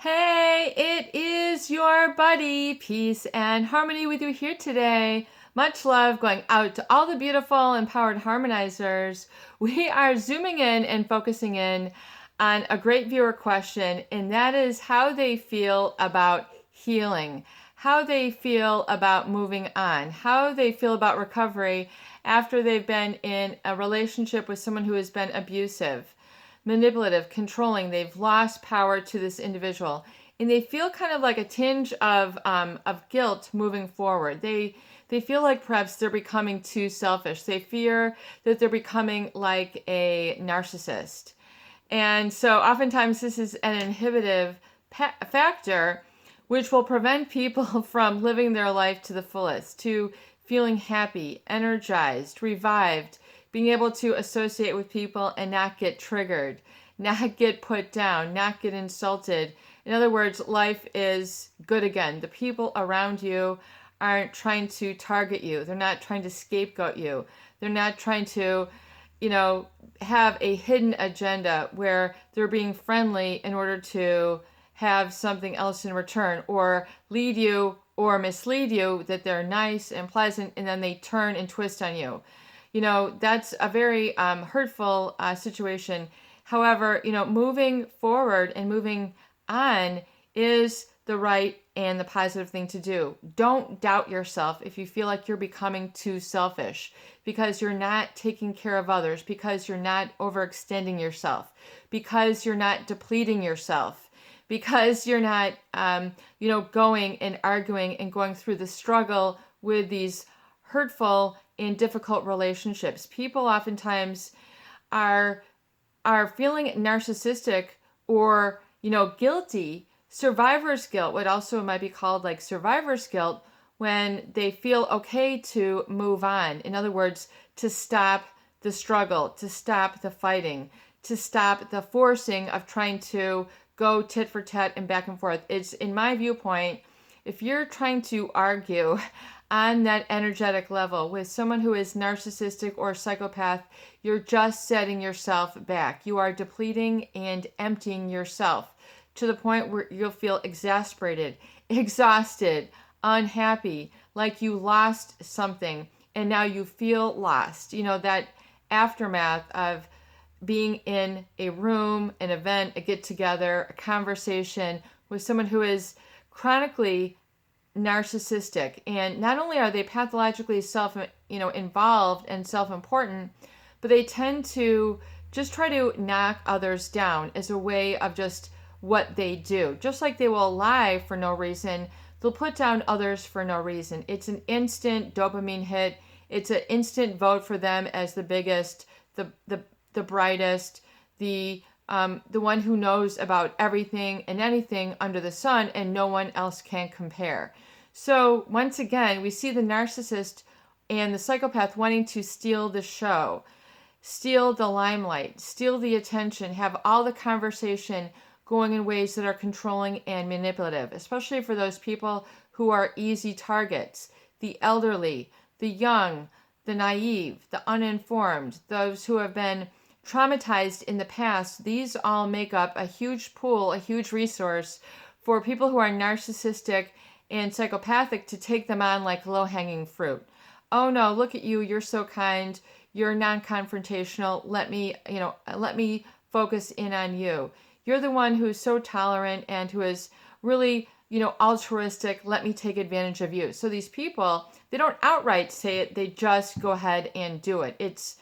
Hey, it is your buddy, Peace and Harmony with you here today. Much love going out to all the beautiful, empowered harmonizers. We are zooming in and focusing in on a great viewer question, and that is how they feel about healing, how they feel about moving on, how they feel about recovery after they've been in a relationship with someone who has been abusive, manipulative, controlling. They've lost power to this individual, and they feel kind of like a tinge of guilt moving forward. They feel like perhaps they're becoming too selfish. They fear that they're becoming like a narcissist, and so oftentimes this is an inhibitive factor, which will prevent people from living their life to the fullest, to feeling happy, energized, revived, being able to associate with people and not get triggered, not get put down, not get insulted. In other words, life is good again. The people around you aren't trying to target you. They're not trying to scapegoat you. They're not trying to, have a hidden agenda where they're being friendly in order to have something else in return, or lead you or mislead you that they're nice and pleasant, and then they turn and twist on you. That's a very hurtful situation. However, moving forward and moving on is the right and the positive thing to do. Don't doubt yourself if you feel like you're becoming too selfish, because you're not taking care of others, because you're not overextending yourself, because you're not depleting yourself, because you're not, going and arguing and going through the struggle with these hurtful and difficult relationships. People oftentimes are feeling narcissistic or guilty, survivor's guilt, what also might be called like survivor's guilt, when they feel okay to move on. In other words, to stop the struggle, to stop the fighting, to stop the forcing of trying to go tit for tat and back and forth. It's, in my viewpoint, if you're trying to argue on that energetic level with someone who is narcissistic or psychopath, you're just setting yourself back. You are depleting and emptying yourself to the point where you'll feel exasperated, exhausted, unhappy, like you lost something and now you feel lost. That aftermath of being in a room, an event, a get-together, a conversation with someone who is chronically narcissistic. And not only are they pathologically involved and self-important, but they tend to just try to knock others down as a way of just what they do. Just like they will lie for no reason, they'll put down others for no reason. It's an instant dopamine hit. It's an instant vote for them as the biggest, the brightest, the one who knows about everything and anything under the sun, and no one else can compare. So once again, we see the narcissist and the psychopath wanting to steal the show, steal the limelight, steal the attention, have all the conversation going in ways that are controlling and manipulative, especially for those people who are easy targets: the elderly, the young, the naive, the uninformed, those who have been traumatized in the past. These all make up a huge pool, a huge resource for people who are narcissistic and psychopathic to take them on like low-hanging fruit. Oh no, look at you, you're so kind, you're non-confrontational, let me focus in on you. You're the one who's so tolerant and who is really, altruistic, let me take advantage of you. So these people, they don't outright say it, they just go ahead and do it.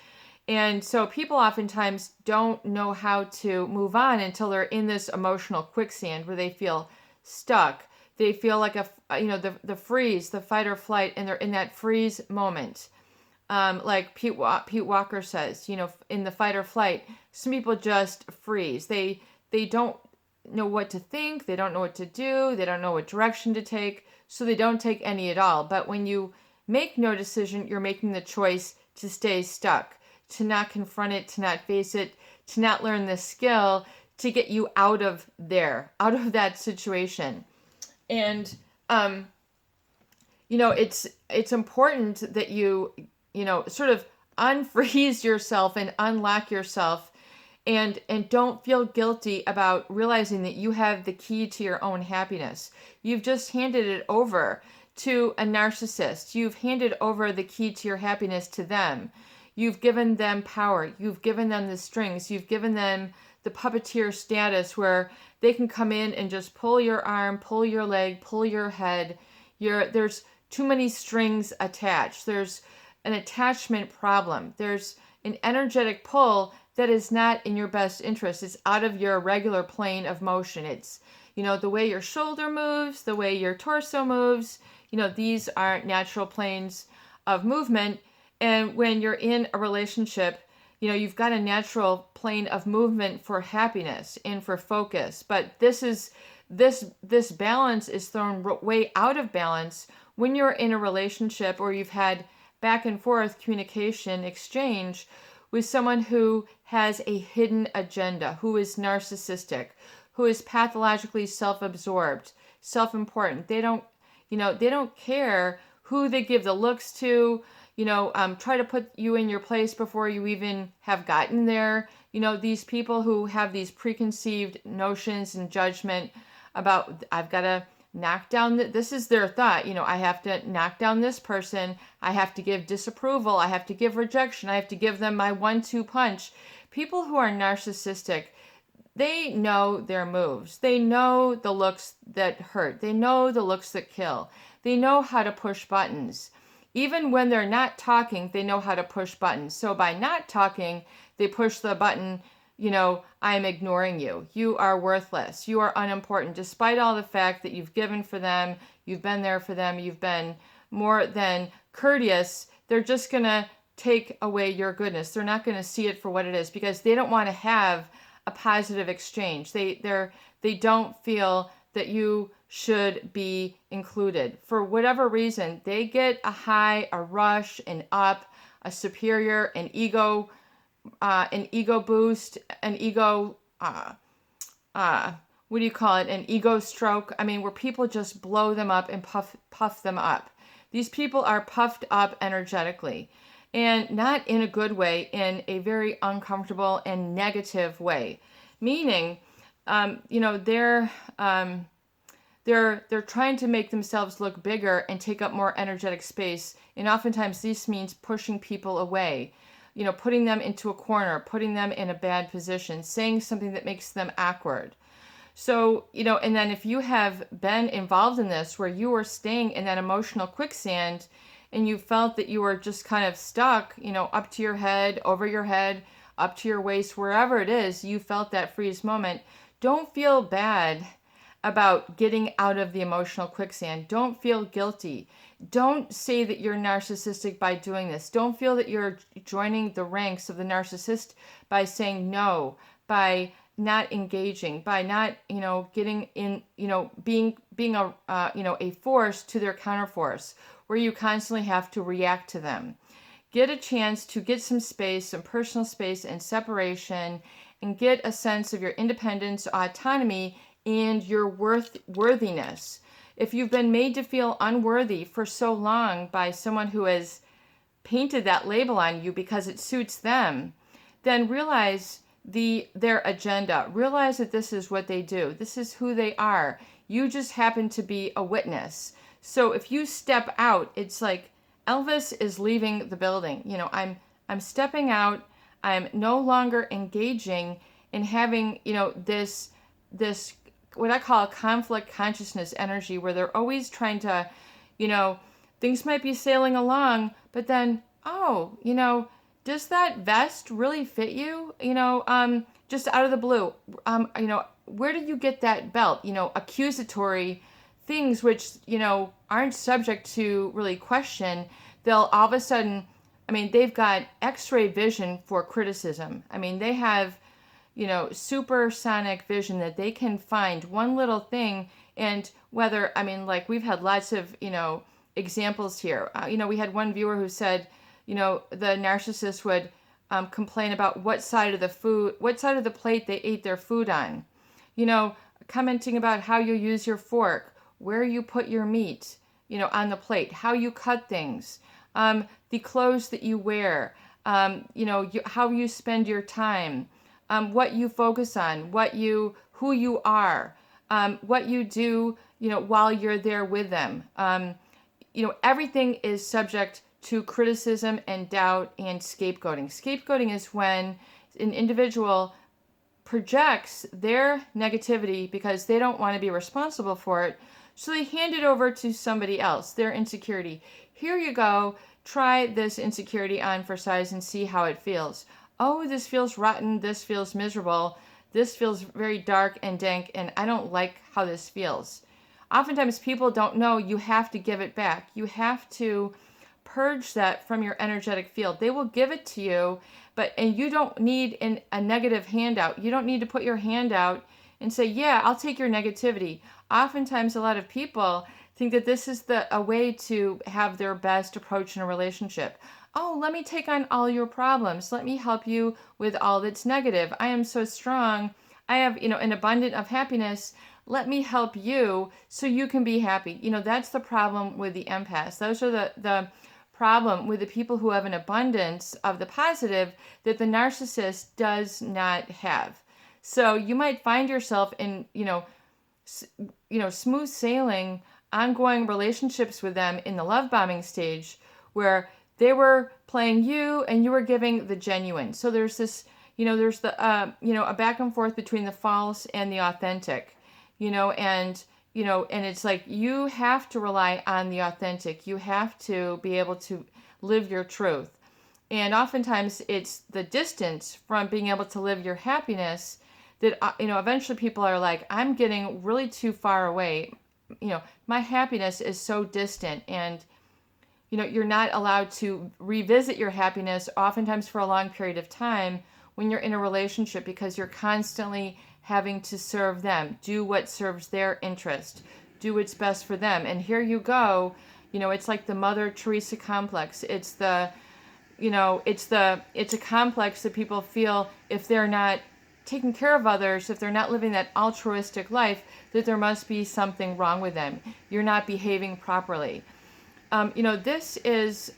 And so people oftentimes don't know how to move on until they're in this emotional quicksand where they feel stuck. They feel like the freeze, the fight or flight, and they're in that freeze moment. Like Pete Walker says, in the fight or flight, some people just freeze. They don't know what to think. They don't know what to do. They don't know what direction to take. So they don't take any at all. But when you make no decision, you're making the choice to stay stuck, to not confront it, to not face it, to not learn the skill to get you out of there, out of that situation. And, it's important that you, sort of unfreeze yourself and unlock yourself And don't feel guilty about realizing that you have the key to your own happiness. You've just handed it over to a narcissist. You've handed over the key to your happiness to them. You've given them power. You've given them the strings. You've given them the puppeteer status where they can come in and just pull your arm, pull your leg, pull your head. There's too many strings attached. There's an attachment problem. There's an energetic pull that is not in your best interest. It's out of your regular plane of motion. It's, the way your shoulder moves, the way your torso moves, these are natural planes of movement. And when you're in a relationship, you've got a natural plane of movement for happiness and for focus. But this balance is thrown way out of balance when you're in a relationship or you've had back and forth communication exchange with someone who has a hidden agenda, who is narcissistic, who is pathologically self-absorbed, self-important. They don't care who they give the looks to, try to put you in your place before you even have gotten there. These people who have these preconceived notions and judgment about, I've got to knock down, this is their thought, I have to knock down this person, I have to give disapproval, I have to give rejection, I have to give them my 1-2 punch. People who are narcissistic, they know their moves. They know the looks that hurt. They know the looks that kill. They know how to push buttons. Even when they're not talking, they know how to push buttons. So by not talking, they push the button, I'm ignoring you. You are worthless. You are unimportant. Despite all the fact that you've given for them, you've been there for them, you've been more than courteous, they're just going to take away your goodness. They're not going to see it for what it is because they don't want to have a positive exchange. They don't feel that you should be included. For whatever reason, they get a high, a rush, an up, a superior, an ego boost, an ego, what do you call it? An ego stroke. Where people just blow them up and puff them up. These people are puffed up energetically, and not in a good way, in a very uncomfortable and negative way. Meaning, they're trying to make themselves look bigger and take up more energetic space. And oftentimes this means pushing people away, putting them into a corner, putting them in a bad position, saying something that makes them awkward. So, and then if you have been involved in this, where you were staying in that emotional quicksand and you felt that you were just kind of stuck, up to your head, over your head, up to your waist, wherever it is, you felt that freeze moment, don't feel bad about getting out of the emotional quicksand. Don't feel guilty. Don't say that you're narcissistic by doing this. Don't feel that you're joining the ranks of the narcissist by saying no, by not engaging, by not, getting in, being a force to their counterforce, where you constantly have to react to them. Get a chance to get some space, some personal space and separation, and get a sense of your independence, autonomy, and your worthiness. If you've been made to feel unworthy for so long by someone who has painted that label on you because it suits them, then realize their agenda. Realize that this is what they do. This is who they are. You just happen to be a witness. So if you step out, it's like Elvis is leaving the building. I'm stepping out. I'm no longer engaging in having, this what I call conflict consciousness energy, where they're always trying to, things might be sailing along, but then, does that vest really fit you? Just out of the blue, where did you get that belt? Accusatory things which, aren't subject to really question. They'll all of a sudden, they've got X-ray vision for criticism. They have, supersonic vision that they can find one little thing. And whether, like we've had lots of, examples here. We had one viewer who said, the narcissist would complain about what side of the plate they ate their food on. Commenting about how you use your fork, where you put your meat, on the plate, how you cut things, the clothes that you wear, how you spend your time, what you focus on, who you are, what you do, while you're there with them. Everything is subject to criticism and doubt and scapegoating. Scapegoating is when an individual projects their negativity because they don't want to be responsible for it. So they hand it over to somebody else, their insecurity. Here you go, try this insecurity on for size and see how it feels. Oh, this feels rotten, this feels miserable, this feels very dark and dank, and I don't like how this feels. Oftentimes people don't know you have to give it back. You have to purge that from your energetic field. They will give it to you, and you don't need a negative handout. You don't need to put your hand out and say, yeah, I'll take your negativity. Oftentimes a lot of people think that this is a way to have their best approach in a relationship. Oh, let me take on all your problems. Let me help you with all that's negative. I am so strong. I have, an abundance of happiness. Let me help you so you can be happy. That's the problem with the empaths. Those are the problem with the people who have an abundance of the positive that the narcissist does not have. So you might find yourself in, smooth sailing, ongoing relationships with them in the love bombing stage where they were playing you and you were giving the genuine. So there's this, there's the, a back and forth between the false and the authentic, and it's like you have to rely on the authentic. You have to be able to live your truth. And oftentimes it's the distance from being able to live your happiness that, eventually people are like, I'm getting really too far away. My happiness is so distant, and, you're not allowed to revisit your happiness oftentimes for a long period of time when you're in a relationship because you're constantly having to serve them, do what serves their interest, do what's best for them. And here you go, it's like the Mother Teresa complex. It's it's a complex that people feel if they're not taking care of others, if they're not living that altruistic life, that there must be something wrong with them. You're not behaving properly. This is,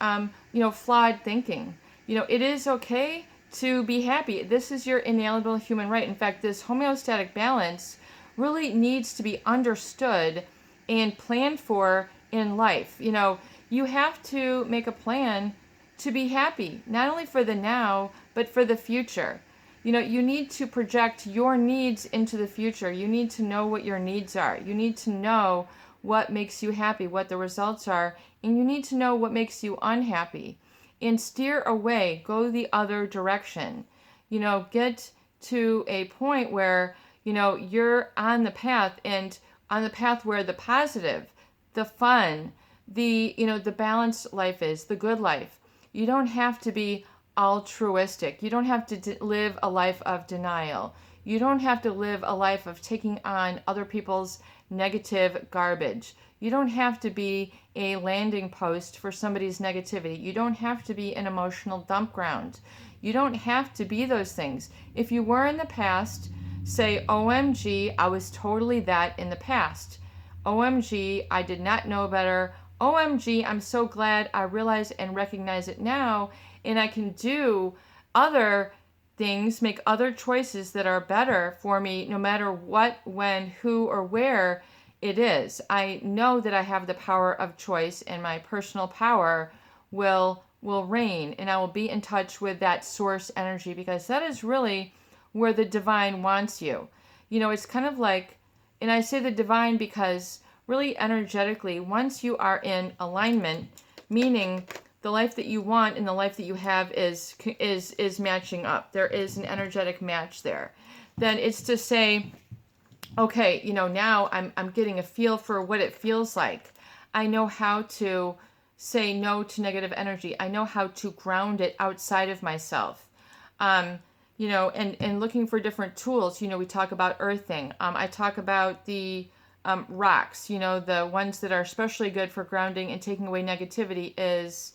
flawed thinking. It is okay to be happy. This is your inalienable human right. In fact, this homeostatic balance really needs to be understood and planned for in life. You have to make a plan to be happy, not only for the now, but for the future. You need to project your needs into the future. You need to know what your needs are. You need to know what makes you happy, what the results are, and you need to know what makes you unhappy and steer away, go the other direction. Get to a point where, you're on the path, and on the path where the positive, the fun, the balanced life is, the good life. You don't have to be altruistic. You don't have to live a life of denial. You don't have to live a life of taking on other people's negative garbage. You don't have to be a landing post for somebody's negativity. You don't have to be an emotional dump ground. You don't have to be those things. If you were in the past, say, OMG, I was totally that in the past. OMG, I did not know better. OMG, I'm so glad I realize and recognize it now, and I can do other things, make other choices that are better for me no matter what, when, who, or where it is. I know that I have the power of choice, and my personal power will reign, and I will be in touch with that source energy, because that is really where the divine wants you. It's kind of like, and I say the divine because really energetically, once you are in alignment, meaning the life that you want and the life that you have is matching up. There is an energetic match there. Then it's to say, okay, now I'm getting a feel for what it feels like. I know how to say no to negative energy. I know how to ground it outside of myself. And looking for different tools. We talk about earthing. I talk about the rocks. The ones that are especially good for grounding and taking away negativity is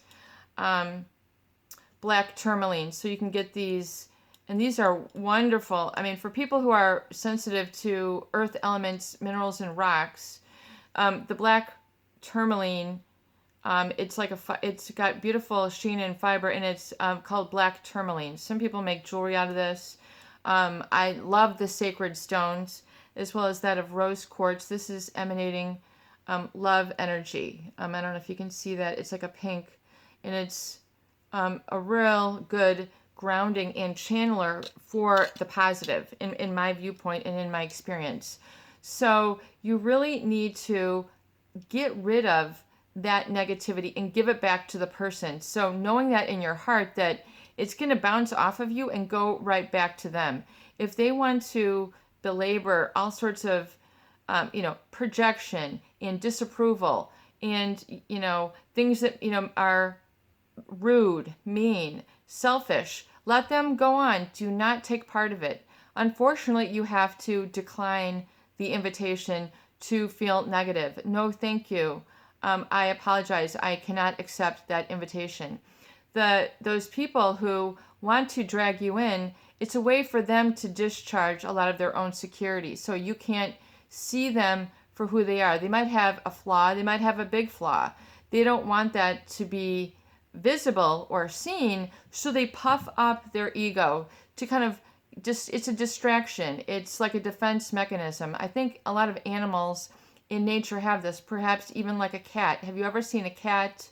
black tourmaline. So you can get these, and these are wonderful. I mean, for people who are sensitive to earth elements, minerals, and rocks, the black tourmaline, it's got beautiful sheen and fiber, and it's called black tourmaline. Some people make jewelry out of this. I love the sacred stones as well as that of rose quartz. This is emanating love energy. I don't know if you can see that. It's like a pink, and it's a real good grounding and channeler for the positive in my viewpoint and in my experience. So you really need to get rid of that negativity and give it back to the person. So knowing that in your heart that it's going to bounce off of you and go right back to them. If they want to belabor all sorts of, projection and disapproval and, things that, are rude, mean, selfish, let them go on. Do not take part of it. Unfortunately, you have to decline the invitation to feel negative. No, thank you. I apologize. I cannot accept that invitation. Those people who want to drag you in, it's a way for them to discharge a lot of their own security. So you can't see them for who they are. They might have a flaw. They might have a big flaw. They don't want that to be visible or seen, so they puff up their ego to kind of it's a distraction. It's like a defense mechanism. I think a lot of animals in nature have this, perhaps even like a cat. Have you ever seen a cat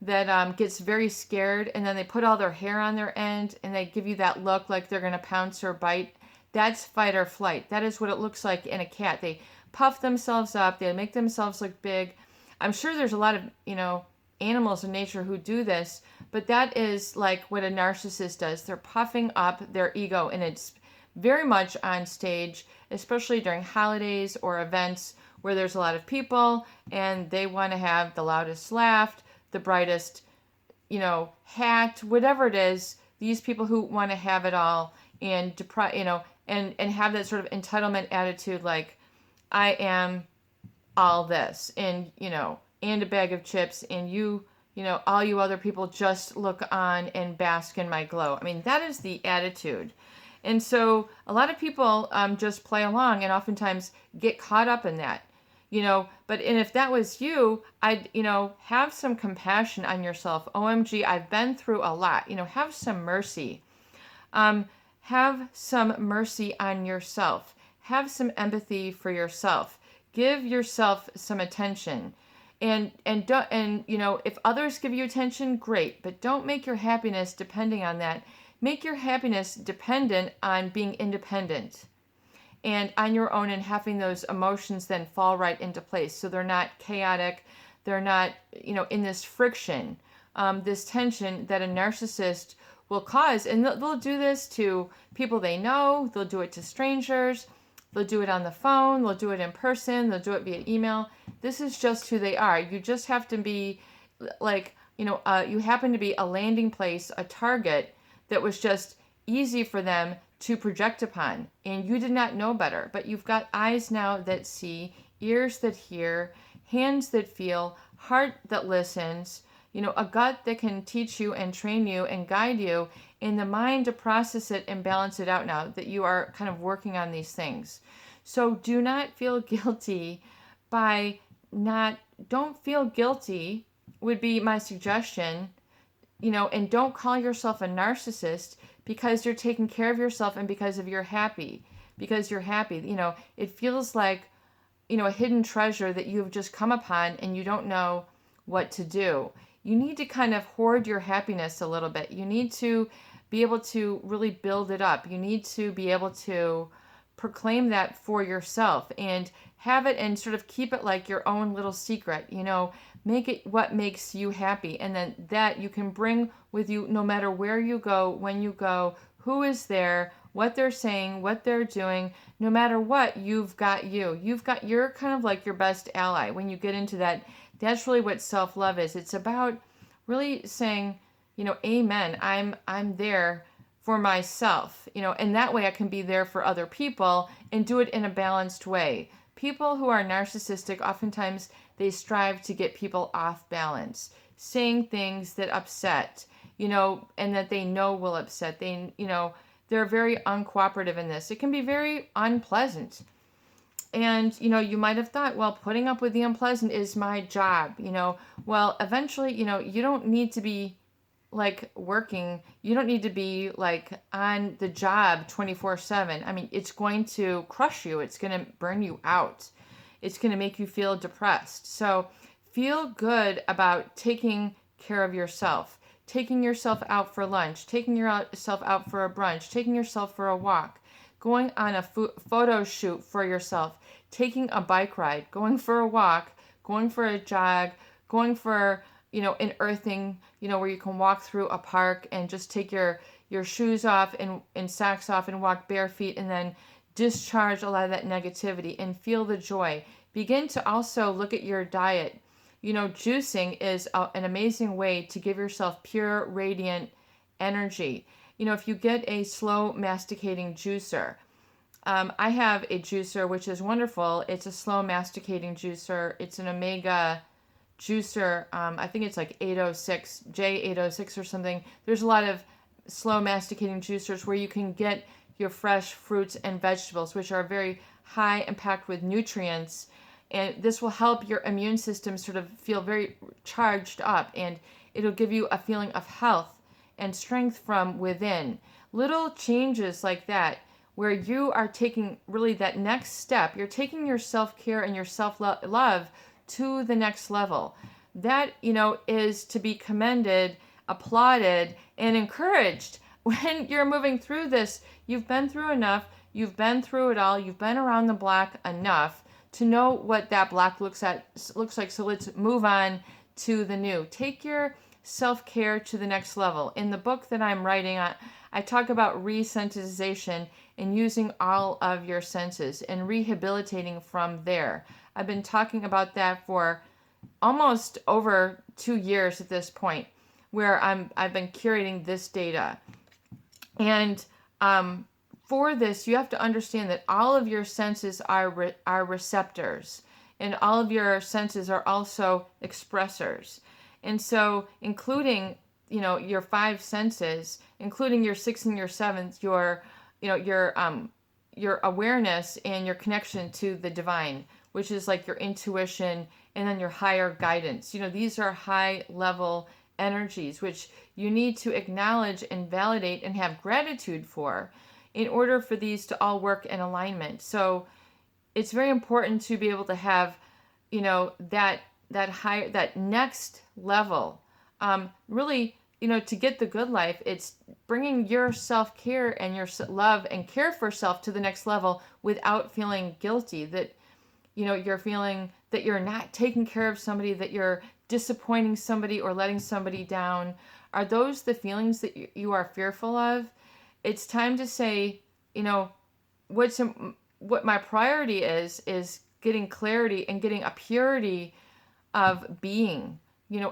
that gets very scared and then they put all their hair on their end and they give you that look like they're going to pounce or bite? That's fight or flight. That is what it looks like in a cat. They puff themselves up. They make themselves look big. I'm sure there's a lot of, animals in nature who do this, but that is like what a narcissist does. They're puffing up their ego, and it's very much on stage, especially during holidays or events where there's a lot of people and they want to have the loudest laugh, the brightest, hat, whatever it is. These people who want to have it all and and have that sort of entitlement attitude, like I am all this, and and a bag of chips, and all you other people just look on and bask in my glow. I mean, that is the attitude. And so a lot of people just play along and oftentimes get caught up in that, and if that was you, I'd, have some compassion on yourself. OMG, I've been through a lot, have some mercy. Have some mercy on yourself. Have some empathy for yourself. Give yourself some attention. And if others give you attention, great, but don't make your happiness depending on that. Make your happiness dependent on being independent and on your own, and having those emotions then fall right into place. So they're not chaotic. They're not, in this friction, this tension that a narcissist will cause. And they'll do this to people they know. They'll do it to strangers. They'll do it on the phone. They'll do it in person. They'll do it via email. This is just who they are. You just have to be like, you happen to be a landing place, a target that was just easy for them to project upon. And you did not know better. But you've got eyes now that see, ears that hear, hands that feel, heart that listens, a gut that can teach you and train you and guide you, and the mind to process it and balance it out now that you are kind of working on these things. So do not feel guilty don't feel guilty would be my suggestion, and don't call yourself a narcissist because you're taking care of yourself and because you're happy. It feels like, a hidden treasure that you've just come upon and you don't know what to do. You need to kind of hoard your happiness a little bit. You need to be able to really build it up. You need to be able to proclaim that for yourself and have it and sort of keep it like your own little secret, make it what makes you happy. And then that you can bring with you no matter where you go, when you go, who is there, what they're saying, what they're doing. No matter what, you've got you. You're kind of like your best ally. When you get into that, that's really what self-love is. It's about really saying, amen. I'm there for myself, and that way I can be there for other people and do it in a balanced way. People who are narcissistic, oftentimes they strive to get people off balance, saying things that upset, and that they know will upset. They're very uncooperative in this. It can be very unpleasant. And, you might have thought, well, putting up with the unpleasant is my job, Well, eventually, you don't need to be like working, you don't need to be like on the job 24/7. I mean, it's going to crush you. It's going to burn you out. It's going to make you feel depressed. So feel good about taking care of yourself, taking yourself out for lunch, taking yourself out for a brunch, taking yourself for a walk, going on a photo shoot for yourself, taking a bike ride, going for a walk, going for a jog, going for, an earthing, where you can walk through a park and just take your shoes off and socks off and walk bare feet, and then discharge a lot of that negativity and feel the joy. Begin to also look at your diet. Juicing is an amazing way to give yourself pure, radiant energy. If you get a slow masticating juicer, I have a juicer which is wonderful. It's a slow masticating juicer. It's an omega juicer. I think it's like 806, J806 or something. There's a lot of slow masticating juicers where you can get your fresh fruits and vegetables, which are very high and packed with nutrients. And this will help your immune system sort of feel very charged up, and it'll give you a feeling of health and strength from within. Little changes like that, where you are taking really that next step. You're taking your self-care and your self-love to the next level. That, is to be commended, applauded, and encouraged. When you're moving through this, you've been through enough, you've been through it all, you've been around the block enough to know what that block looks like. So let's move on to the new. Take your self-care to the next level. In the book that I'm writing, I talk about resensitization and using all of your senses and rehabilitating from there. I've been talking about that for almost over 2 years at this point, where I've been curating this data. And for this, you have to understand that all of your senses are receptors, and all of your senses are also expressors. And so, including, your 5 senses, including your 6th and your 7th, your awareness and your connection to the divine, which is like your intuition, and then your higher guidance. These are high level energies, which you need to acknowledge and validate and have gratitude for in order for these to all work in alignment. So it's very important to be able to have, that higher, that next level. Really, to get the good life, it's bringing your self-care and your love and care for self to the next level without feeling guilty that, you're feeling that you're not taking care of somebody, that you're disappointing somebody or letting somebody down. Are those the feelings that you are fearful of? It's time to say, what my priority is getting clarity and getting a purity of being,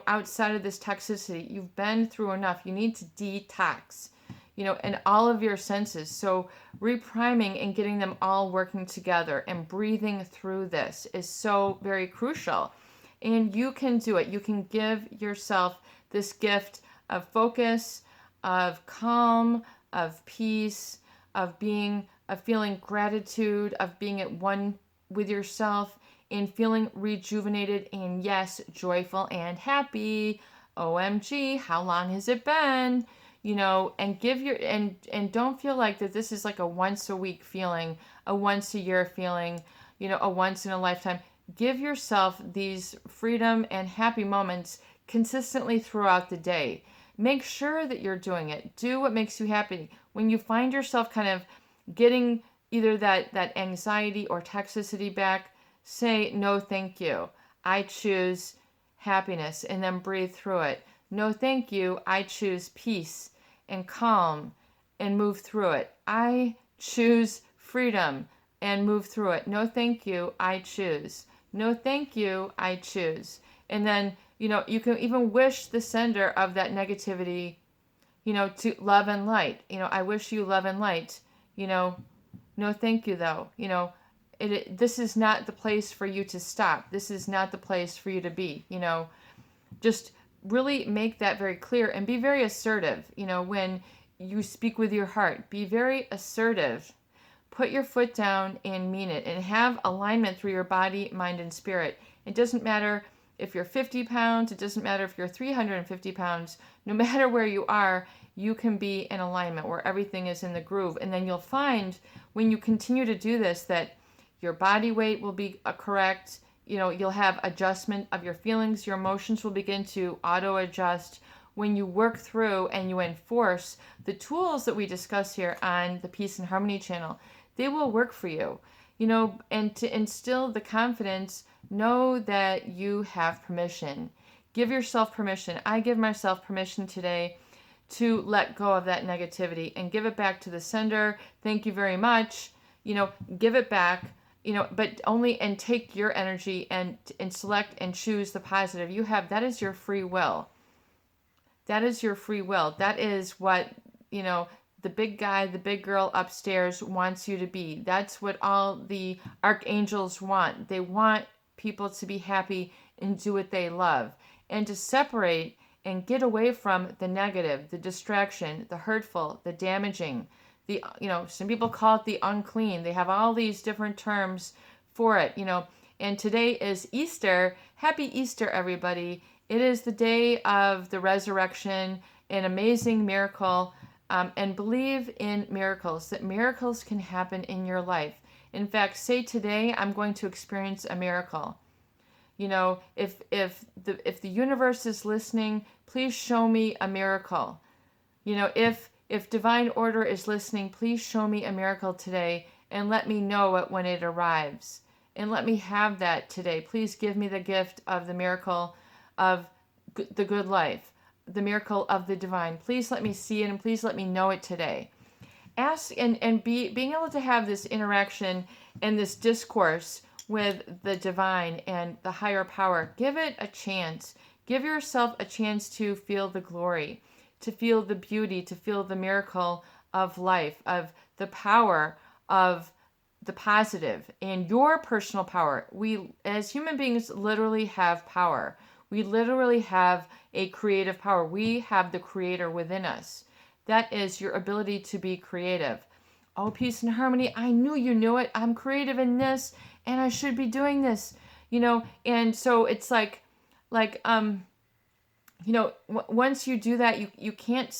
outside of this toxicity. You've been through enough. You need to detox, and all of your senses. So repriming and getting them all working together and breathing through this is so very crucial. And you can do it. You can give yourself this gift of focus, of calm, of peace, of feeling gratitude, of being at one with yourself, and feeling rejuvenated and, yes, joyful and happy. OMG, how long has it been? And give and don't feel like that this is like a once a week feeling, a once a year feeling, a once in a lifetime. Give yourself these freedom and happy moments consistently throughout the day. Make sure that you're doing it. Do what makes you happy. When you find yourself kind of getting either that anxiety or toxicity back, say, no, thank you. I choose happiness, and then breathe through it. No, thank you. I choose peace and calm and move through it. I choose freedom and move through it. No, thank you. I choose. No, thank you. I choose. And then, you can even wish the sender of that negativity, to love and light. I wish you love and light. No, thank you, though. This is not the place for you to stop. This is not the place for you to be. Just really make that very clear and be very assertive. When you speak with your heart, be very assertive. Put your foot down and mean it, and have alignment through your body, mind, and spirit. It doesn't matter if you're 50 pounds, it doesn't matter if you're 350 pounds, no matter where you are, you can be in alignment where everything is in the groove. And then you'll find when you continue to do this that your body weight will be correct. You'll have adjustment of your feelings. Your emotions will begin to auto adjust when you work through and you enforce the tools that we discuss here on the Peace and Harmony channel. They will work for you, and to instill the confidence, know that you have permission. Give yourself permission. I give myself permission today to let go of that negativity and give it back to the sender. Thank you very much. Give it back, but only, and take your energy and select and choose the positive. That is your free will. That is your free will. That is what, the big guy, the big girl upstairs wants you to be. That's what all the archangels want. They want people to be happy and do what they love, and to separate and get away from the negative, the distraction, the hurtful, the damaging, some people call it the unclean. They have all these different terms for it, and today is Easter. Happy Easter, everybody. It is the day of the resurrection, an amazing miracle, and believe in miracles, that miracles can happen in your life. In fact, say today, I'm going to experience a miracle. If the universe is listening, please show me a miracle. If divine order is listening, please show me a miracle today and let me know it when it arrives. And let me have that today. Please give me the gift of the miracle of the good life, the miracle of the divine. Please let me see it and please let me know it today. Ask and being able to have this interaction and this discourse with the divine and the higher power. Give it a chance. Give yourself a chance to feel the glory, to feel the beauty, to feel the miracle of life, of the power of the positive and your personal power. We, as human beings, literally have power. We literally have a creative power. We have the creator within us. That is your ability to be creative. Oh, peace and harmony. I knew you knew it. I'm creative in this and I should be doing this, and so it's like, once you do that, you can't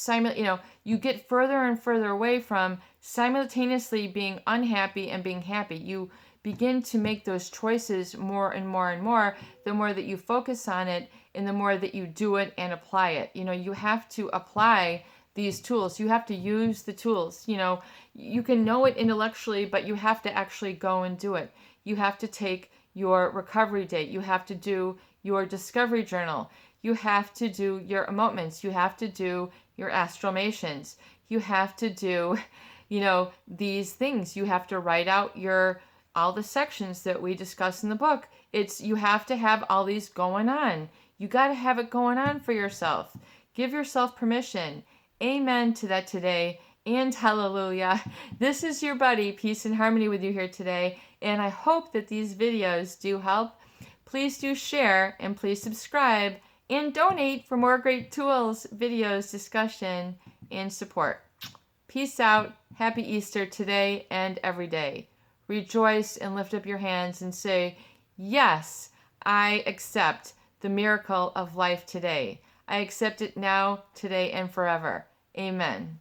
you get further and further away from simultaneously being unhappy and being happy. You begin to make those choices more and more and more, the more that you focus on it and the more that you do it and apply it. You have to apply these tools. You have to use the tools. You can know it intellectually, but you have to actually go and do it. You have to take your recovery date. You have to do your discovery journal. You have to do your emotements. You have to do your astralmations. You have to do, these things. You have to write out all the sections that we discuss in the book. You have to have all these going on. You got to have it going on for yourself. Give yourself permission. Amen to that today. And hallelujah. This is your buddy, Peace and Harmony, with you here today. And I hope that these videos do help. Please do share and please subscribe and donate for more great tools, videos, discussion, and support. Peace out. Happy Easter today and every day. Rejoice and lift up your hands and say, yes, I accept the miracle of life today. I accept it now, today, and forever. Amen.